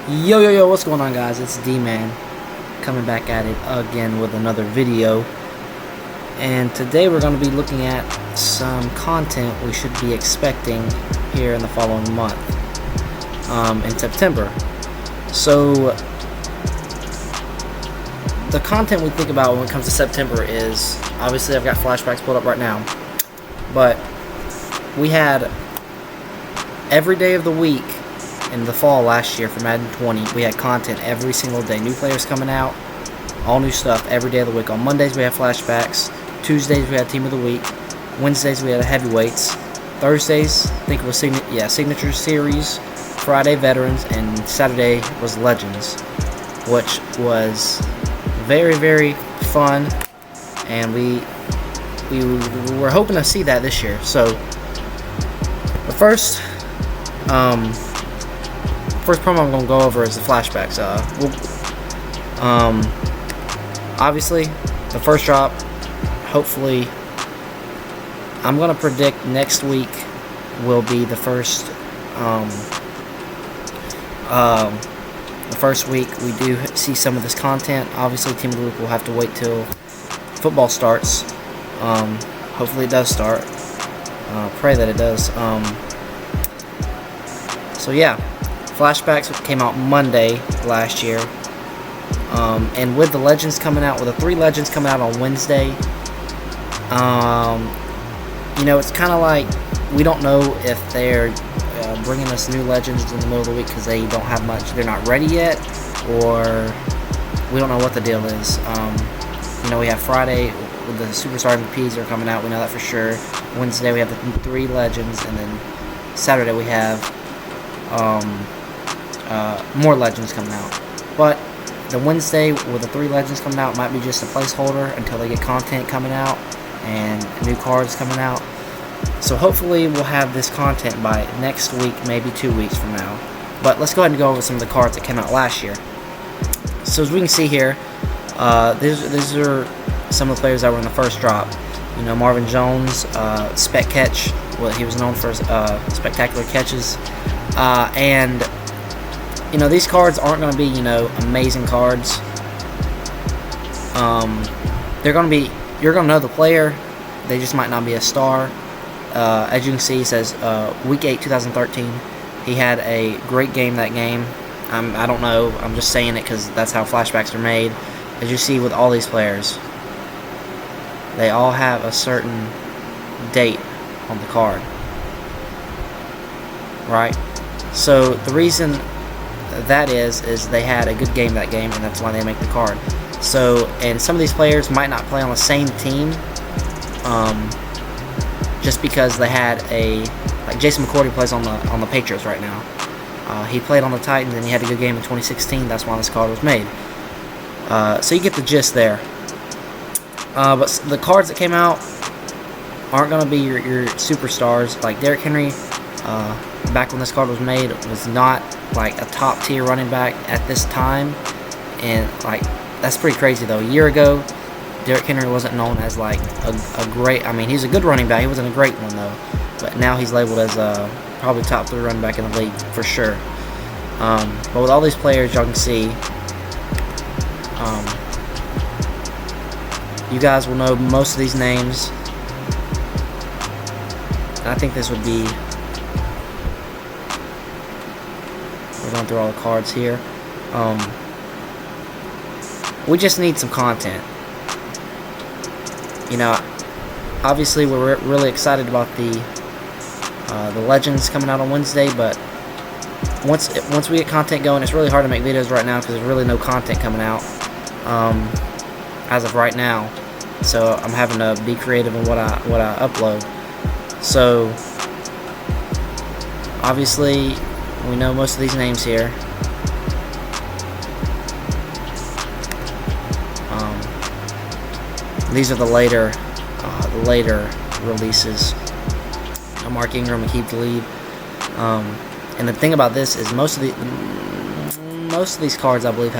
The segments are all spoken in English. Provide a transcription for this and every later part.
Yo, what's going on, guys? It's D-Man coming back at it again with another video. And today we're going to be looking at some content we should be expecting here in the following month, in September. So, the content we think about when it comes to September is, obviously I've got Flashbacks pulled up right now, but we had every day of the week in the fall last year for Madden 20, we had content every single day. New players coming out, all new stuff every day of the week. On Mondays we had flashbacks, Tuesdays we had Team of the Week, Wednesdays we had heavyweights, Thursdays I think it was signature series, Friday veterans, and Saturday was legends, which was very fun, and we were hoping to see that this year. So the first promo I'm going to go over is the flashbacks. Obviously, the first drop, hopefully, I'm going to predict next week will be the first week we do see some of this content. Obviously, Team of the Week will have to wait till football starts. Hopefully it does start. Pray that it does. So yeah. Flashbacks came out Monday last year, and with the legends coming out, with the 3 legends coming out on Wednesday, it's kind of like we don't know if they're bringing us new legends in the middle of the week because they don't have much, they're not ready yet, or we don't know what the deal is. We have Friday with the Superstar MVPs that are coming out, we know that for sure. Wednesday we have the 3 legends, and then Saturday we have more legends coming out. But the Wednesday with the 3 legends coming out might be just a placeholder until they get content coming out and new cards coming out. So hopefully we'll have this content by next week, maybe 2 weeks from now. But let's go ahead and go over some of the cards that came out last year. So as we can see here, these are some of the players that were in the first drop. Marvin Jones, spec catch. Well, he was known for spectacular catches. And these cards aren't going to be, amazing cards. They're going to be, you're going to know the player, they just might not be a star. As you can see, it says Week 8, 2013. He had a great game that game. I don't know, I'm just saying it because that's how flashbacks are made. As you see with all these players, they all have a certain date on the card. Right? So the reason that is they had a good game that game, and that's why they make the card. So, and some of these players might not play on the same team, just because they had like Jason McCourty plays on the Patriots right now. He played on the Titans and he had a good game in 2016. That's why this card was made. So you get the gist there. But the cards that came out aren't going to be your superstars. Like Derrick Henry, back when this card was made, was not like a top tier running back at this time, and like that's pretty crazy though. A year ago, Derrick Henry wasn't known as like a great, he's a good running back, he wasn't a great one though, but now he's labeled as probably top 3 running back in the league for sure. But with all these players, y'all can see, you guys will know most of these names. And I think this would be, we're going through all the cards here. We just need some content. Obviously we're really excited about the legends coming out on Wednesday, but once we get content going, it's really hard to make videos right now because there's really no content coming out as of right now. So I'm having to be creative in what I upload. So obviously we know most of these names here. These are the later releases. Mark Ingram and Keith Lee. And the thing about this is most of these cards, I believe,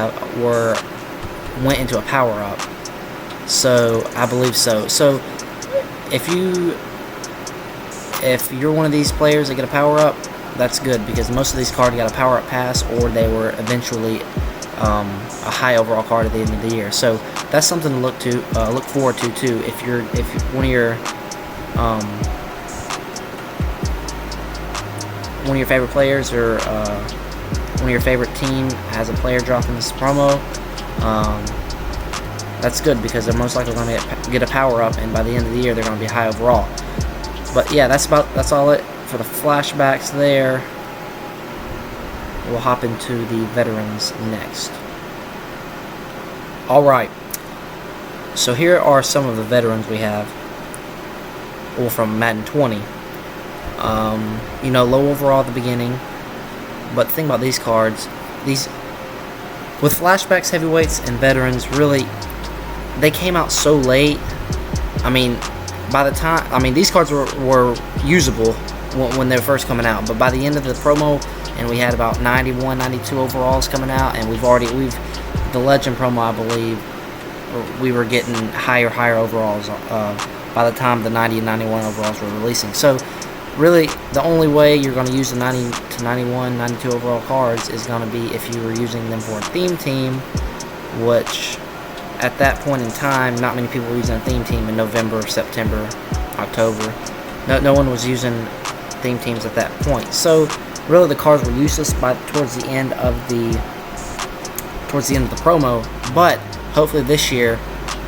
went into a power up. So I believe so. So if you're one of these players that get a power up, that's good because most of these cards got a power up pass or they were eventually a high overall card at the end of the year. So that's something to look forward to too. If one of your favorite players or one of your favorite team has a player dropping this promo, that's good because they're most likely going to get a power up, and by the end of the year they're going to be high overall. But yeah, that's all it for the flashbacks there. We'll hop into the veterans next. Alright, so here are some of the veterans we have, well, from Madden 20. You know, low overall at the beginning, but the thing about these cards, with flashbacks, heavyweights, and veterans, really, they came out so late. I mean, by the time, these cards were usable when they were first coming out, but by the end of the promo, and we had about 91, 92 overalls coming out, and the Legend promo, I believe, we were getting higher overalls by the time the 90 and 91 overalls were releasing. So really, the only way you're going to use the 90 to 91, 92 overall cards is going to be if you were using them for a theme team, which at that point in time, not many people were using a theme team in November, September, October. No one was using theme teams at that point. So really, the cards were useless towards the end of the promo. But hopefully this year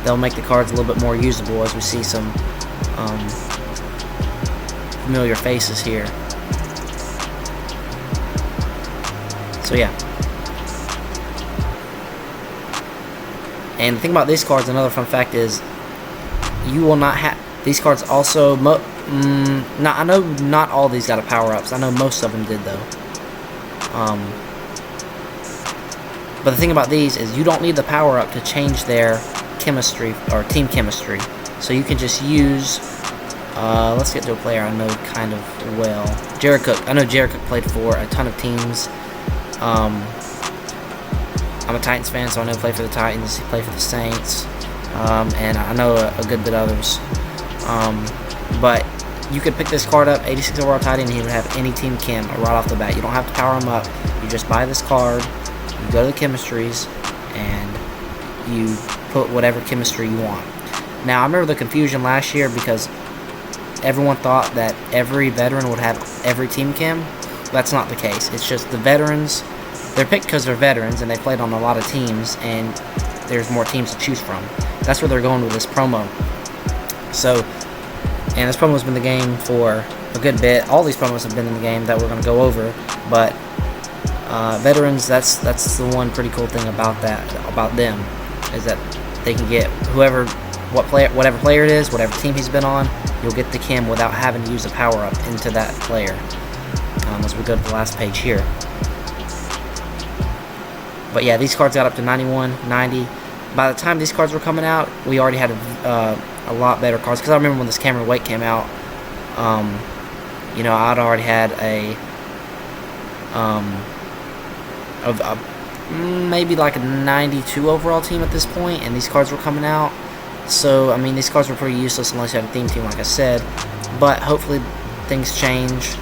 they'll make the cards a little bit more usable as we see some familiar faces here. So yeah. And the thing about these cards, another fun fact is, you will not have these cards. Also, I know not all these got a power ups. I know most of them did though. But the thing about these is you don't need the power up to change their chemistry or team chemistry. So you can just use. Let's get to a player I know kind of well. Jared Cook. I know Jared Cook played for a ton of teams. I'm a Titans fan, so I know he played for the Titans. He played for the Saints, and I know a good bit others. But you could pick this card up, 86 overall tight end, and he would have any team chem right off the bat. You don't have to power him up. You just buy this card, you go to the chemistries, and you put whatever chemistry you want. Now, I remember the confusion last year because everyone thought that every veteran would have every team chem. That's not the case. It's just the veterans. They're picked because they're veterans and they played on a lot of teams, and there's more teams to choose from. That's where they're going with this promo. So, and this promo's been in the game for a good bit. All these promos have been in the game that we're going to go over, but veterans, that's the one pretty cool thing about them, is that they can get whatever player it is, whatever team he's been on, you'll get the chem without having to use a power up into that player. As we go to the last page here. But yeah, these cards got up to 91, 90. By the time these cards were coming out, we already had a lot better cards. Because I remember when this Cameron Wake came out, I'd already had maybe like a 92 overall team at this point, and these cards were coming out. So, these cards were pretty useless unless you had a theme team, like I said. But hopefully things change,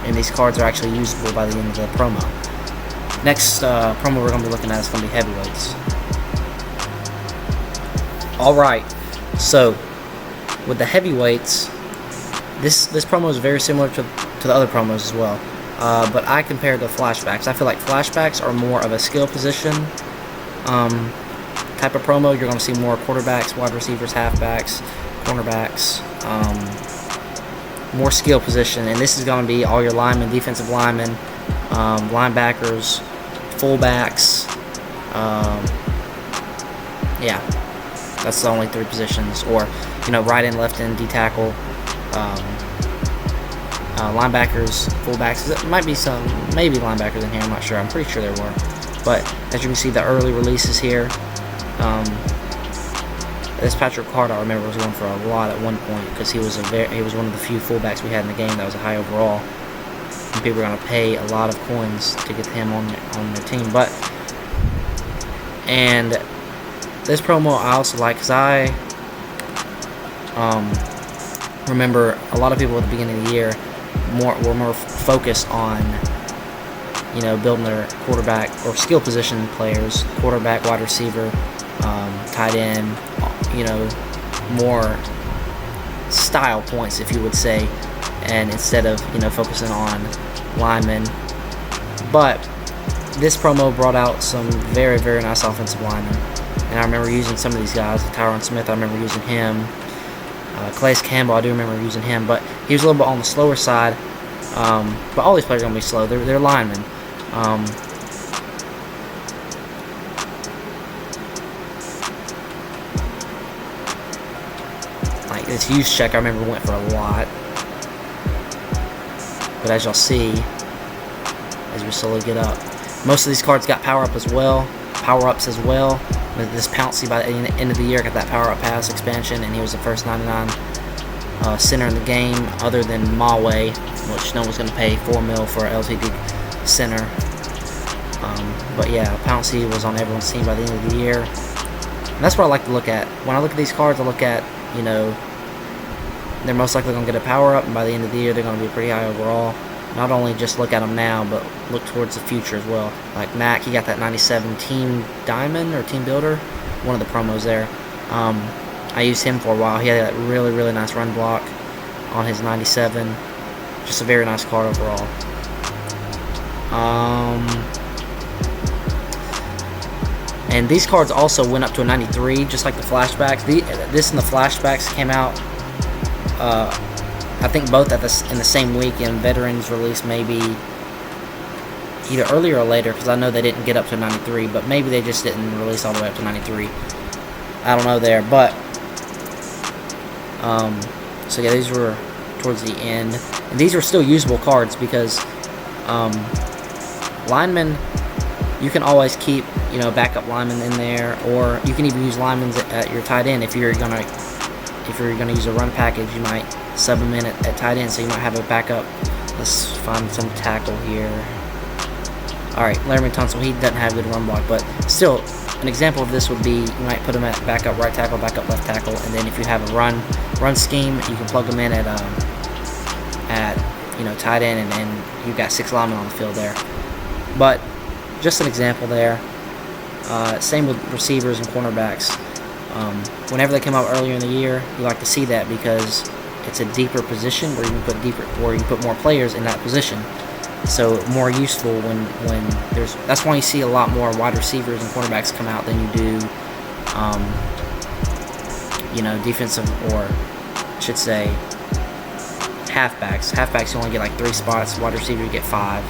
and these cards are actually usable by the end of the promo. Next promo we're going to be looking at is going to be heavyweights. Alright, so with the heavyweights, this promo is very similar to the other promos as well. But I compare it to flashbacks. I feel like flashbacks are more of a skill position type of promo. You're going to see more quarterbacks, wide receivers, halfbacks, cornerbacks, more skill position. And this is going to be all your linemen, defensive linemen, linebackers, fullbacks. Yeah, that's the only three positions. Or, right end, left end, D tackle, linebackers, fullbacks. There might be maybe linebackers in here. I'm not sure. I'm pretty sure there were. But as you can see, the early releases here. This Patrick Card, I remember, was going for a lot at one point because he was one of the few fullbacks we had in the game that was a high overall. And people were going to pay a lot of coins to get him on their team. And this promo I also like because I remember a lot of people at the beginning of the year were more focused on, you know, building their quarterback or skill position players, quarterback, wide receiver, tight end, you know, more style points, if you would say, and instead of, you know, focusing on linemen. But this promo brought out some very, very nice offensive linemen, and I remember using some of these guys. Tyron Smith, I remember using him. Calais Campbell, I do remember using him, but he was a little bit on the slower side. But all these players are going to be slow. They're linemen. Like this use check, I remember went for a lot. But as y'all see, as we slowly get up, most of these cards got power-ups as well. This Pouncey, by the end of the year, got that power-up pass expansion, and he was the first 99 center in the game, other than Mawe, which no one's going to pay $4 million for an LTD center. But yeah, Pouncey was on everyone's team by the end of the year. And that's what I like to look at. When I look at these cards, I look at, you know, they're most likely going to get a power-up, and by the end of the year, they're going to be pretty high overall. Not only just look at them now, but look towards the future as well. Like Mac, he got that 97 Team Diamond or Team Builder, one of the promos there. I used him for a while. He had that really, really nice run block on his 97. Just a very nice card overall. And these cards also went up to a 93, just like the Flashbacks. This and the Flashbacks came out, I think both in the same week, and Veterans released maybe either earlier or later, because I know they didn't get up to 93, but maybe they just didn't release all the way up to 93. I don't know there, but so yeah, these were towards the end, and these were still usable cards because linemen, you can always keep, you know, backup linemen in there, or you can even use linemen at your tight end if you're gonna use a run package. You might sub them in at tight end, so you might have a backup. Let's find some tackle here. Alright, Laramie Tunsil, he doesn't have a good run block, but still, an example of this would be, you might put him at backup right tackle, backup left tackle, and then if you have a run scheme, you can plug them in at you know, tight end, and you've got 6 linemen on the field there. But just an example there. Same with receivers and cornerbacks. Whenever they come out earlier in the year, you like to see that because it's a deeper position where you can put more players in that position. So more useful when there's. That's why you see a lot more wide receivers and cornerbacks come out than you do, you know, defensive, or I should say halfbacks. Halfbacks you only get like 3 spots. Wide receiver you get 5.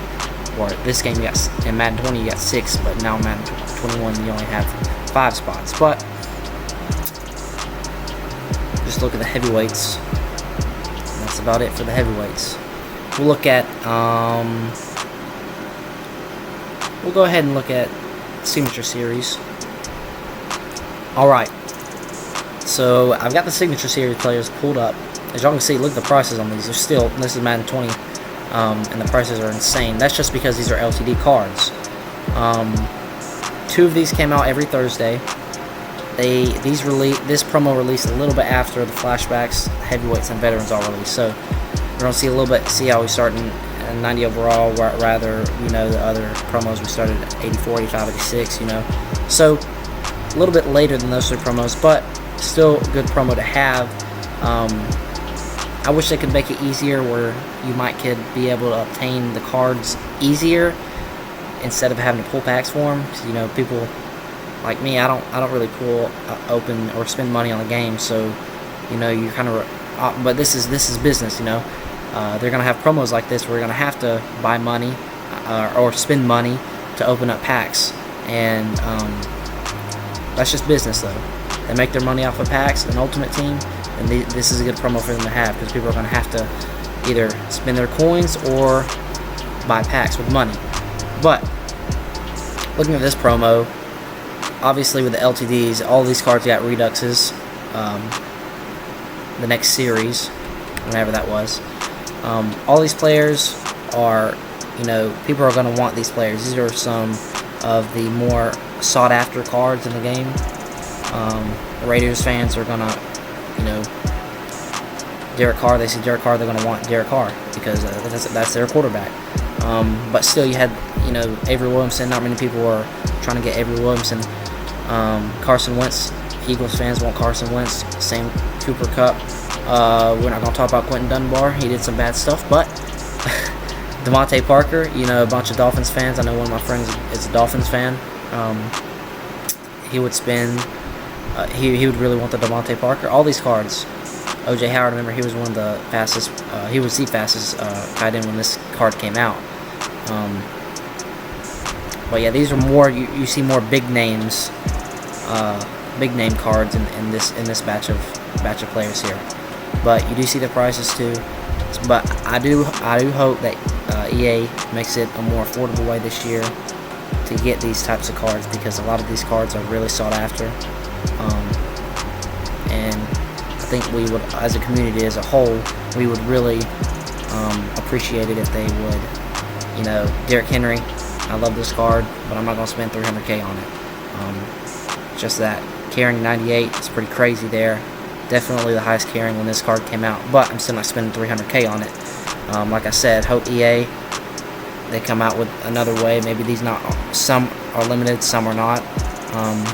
Or this game you got, in Madden 20 you got 6, but now in Madden 21 you only have 5 spots. But just look at the heavyweights. That's about it for the heavyweights. We'll look at, we'll go ahead and look at Signature Series. Alright, so I've got the Signature Series players pulled up. As y'all can see, look at the prices on these. They're still, this is Madden 20, and the prices are insane. That's just because these are LTD cards. 2 of these came out every Thursday. This promo released a little bit after the Flashbacks, Heavyweights, and Veterans all released. So we're gonna see a little bit, see how we start in 90 overall. Rather, you know, the other promos we started at 84, 85, 86. You know, so a little bit later than those 3 promos, but still a good promo to have. I wish they could make it easier where you could be able to obtain the cards easier instead of having to pull packs for them. You know, people like me, I don't really pull open or spend money on the game, so you know, you kind of. But this is business, you know. They're gonna have promos like this where you're gonna have to buy money or spend money to open up packs, and that's just business, though. They make their money off of packs, an Ultimate Team, and this is a good promo for them to have because people are gonna have to either spend their coins or buy packs with money. But looking at this promo, obviously with the LTDs, all these cards got reduxes. The next series, whenever that was. All these players are, you know, people are going to want these players. These are some of the more sought after cards in the game. Raiders fans are going to, you know, Derek Carr, they see Derek Carr, they're going to want Derek Carr because that's their quarterback. But still, you had, Avery Williamson. Not many people were trying to get Avery Williamson. Carson Wentz. Eagles fans want Carson Wentz. Same Cooper Kupp. We're not going to talk about Quentin Dunbar. He did some bad stuff. But Devontae Parker, a bunch of Dolphins fans. I know one of my friends is a Dolphins fan. He would spend. He would really want the Devontae Parker. All these cards. O.J. Howard, remember, he was one of the fastest. He was the fastest tight end when this card came out. But yeah, these are more. You see more big names, big name cards in this batch of players here. But you do see the prices too. But I do hope that EA makes it a more affordable way this year to get these types of cards, because a lot of these cards are really sought after. And I think we would, as a community as a whole, we would really appreciate it if they would, Derrick Henry, I love this card, but I'm not going to spend $300K on it. Just that carrying 98 is pretty crazy there. Definitely the highest carrying when this card came out, but I'm still not spending $300K on it. Like I said, hope EA, they come out with another way. Maybe these some are limited, some are not.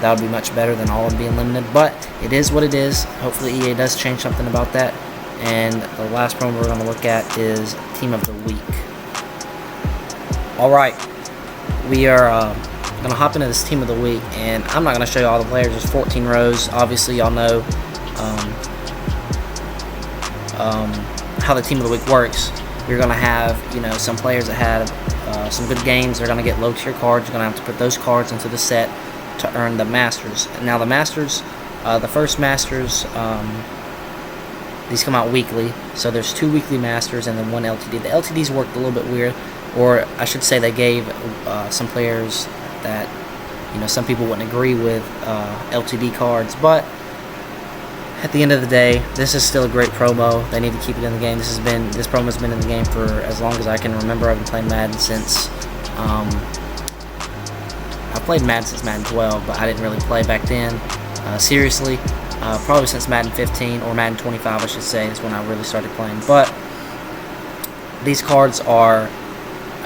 That would be much better than all of them being limited, but it is what it is. Hopefully EA does change something about that. And the last promo we're going to look at is Team of the Week. Alright, we are going to hop into this Team of the Week, and I'm not going to show you all the players. There's 14 rows. Obviously, y'all know how the Team of the Week works. You're going to have, some players that had some good games. They're going to get low-tier cards. You're going to have to put those cards into the set to earn the Masters. Now the Masters, the first Masters, these come out weekly, so there's 2 weekly Masters and then 1 LTD. The LTDs worked a little bit weird, or I should say they gave some players that, some people wouldn't agree with LTD cards, but at the end of the day, this is still a great promo. They need to keep it in the game. This promo has been in the game for as long as I can remember. I've been playing Madden since I played Madden since Madden 12, but I didn't really play back then. Seriously, probably since Madden 15 or Madden 25, I should say, is when I really started playing. But these cards or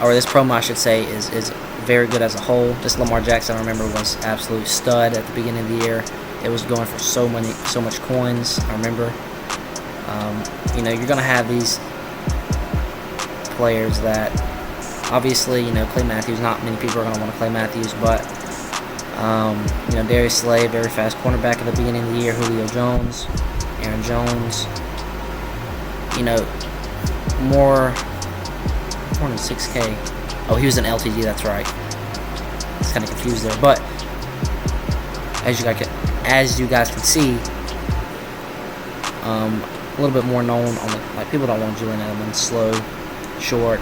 this promo, I should say, is very good as a whole. This Lamar Jackson, I remember, was absolute stud at the beginning of the year. It was going for so much coins. I remember. You're gonna have these players that, obviously, Clay Matthews. Not many people are gonna want to Clay Matthews, but Darius Slay, very fast cornerback at the beginning of the year. Julio Jones, Aaron Jones. More than 6K. Oh, he was an LTD. That's right. It's kind of confused there, but as you guys can see, a little bit more known on the, people don't want Julian Edelman, slow, short.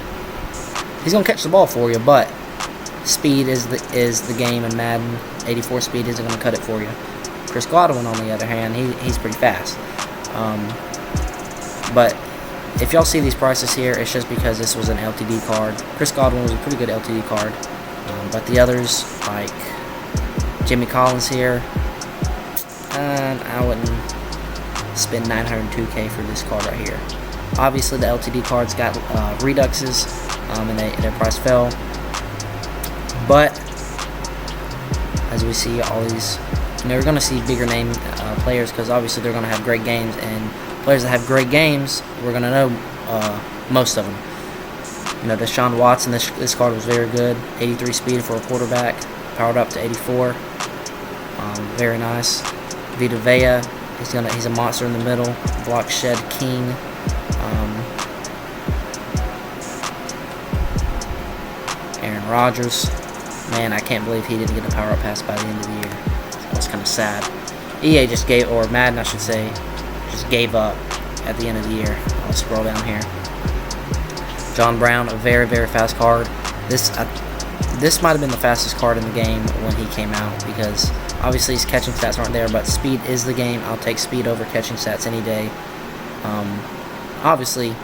He's gonna catch the ball for you, but speed is the game in Madden. 84 speed isn't gonna cut it for you. Chris Godwin, on the other hand, he's pretty fast. But if y'all see these prices here, it's just because this was an LTD card. Chris Godwin was a pretty good LTD card, but the others, like Jimmy Collins here, I wouldn't spend 902K for this card right here. Obviously, the LTD cards got reduxes, and their price fell. But as we see, all these, you're going to see bigger name players, because obviously they're going to have great games, and players that have great games, we're going to know most of them. Deshaun Watson, this card was very good. 83 speed for a quarterback, powered up to 84. Very nice. Vita Vea, he's a monster in the middle. Block Shed King. Aaron Rodgers. Man, I can't believe he didn't get a power-up pass by the end of the year. That's kind of sad. EA just gave, or Madden, I should say, just gave up at the end of the year. I'll scroll down here. John Brown, a very, very fast card. This might have been the fastest card in the game when he came out, because obviously his catching stats aren't there, but speed is the game. I'll take speed over catching stats any day. Obviously,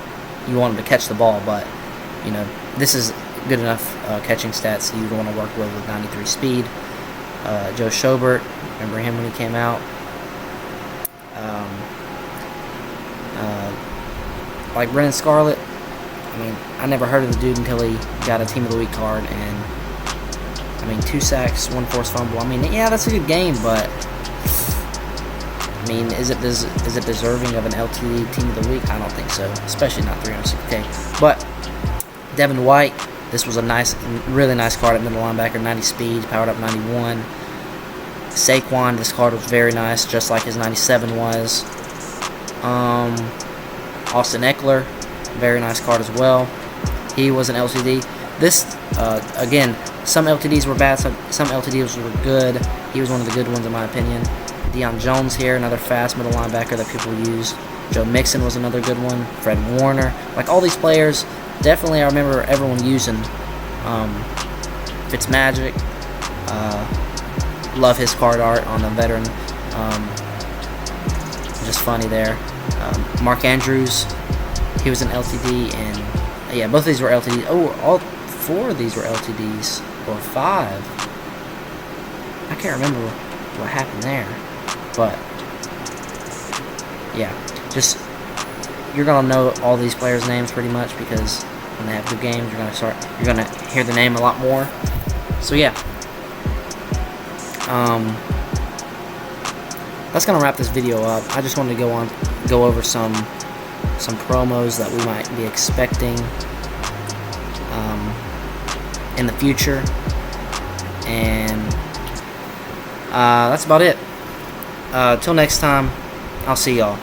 you want him to catch the ball, but this is good enough catching stats you'd want to work with 93 speed. Joe Schobert, remember him when he came out. like Brennan Scarlett. I mean, I never heard of the dude until he got a Team of the Week card, and I mean, 2 sacks, 1 forced fumble. I mean, yeah, that's a good game, but I mean, is it deserving of an LTD Team of the Week? I don't think so, especially not 360K. But Devin White, this was a really nice card at middle linebacker, 90 speed, powered up 91. Saquon, this card was very nice, just like his 97 was. Austin Eckler, very nice card as well. He was an LTD. This, again, some LTDs were bad, some LTDs were good. He was one of the good ones in my opinion. Deion Jones here, another fast middle linebacker that people used. Joe Mixon was another good one. Fred Warner. Like, all these players, definitely I remember everyone using. Fitzmagic. Love his card art on the veteran. Just funny there. Mark Andrews, he was an LTD, and yeah, both of these were LTDs. Oh, all 4 of these were LTDs, or 5. I can't remember what happened there, but yeah, just you're gonna know all these players' names pretty much because when they have good games, you're gonna hear the name a lot more. So yeah. That's gonna wrap this video up. I just wanted to go over some promos that we might be expecting in the future, and that's about it. Till next time, I'll see y'all.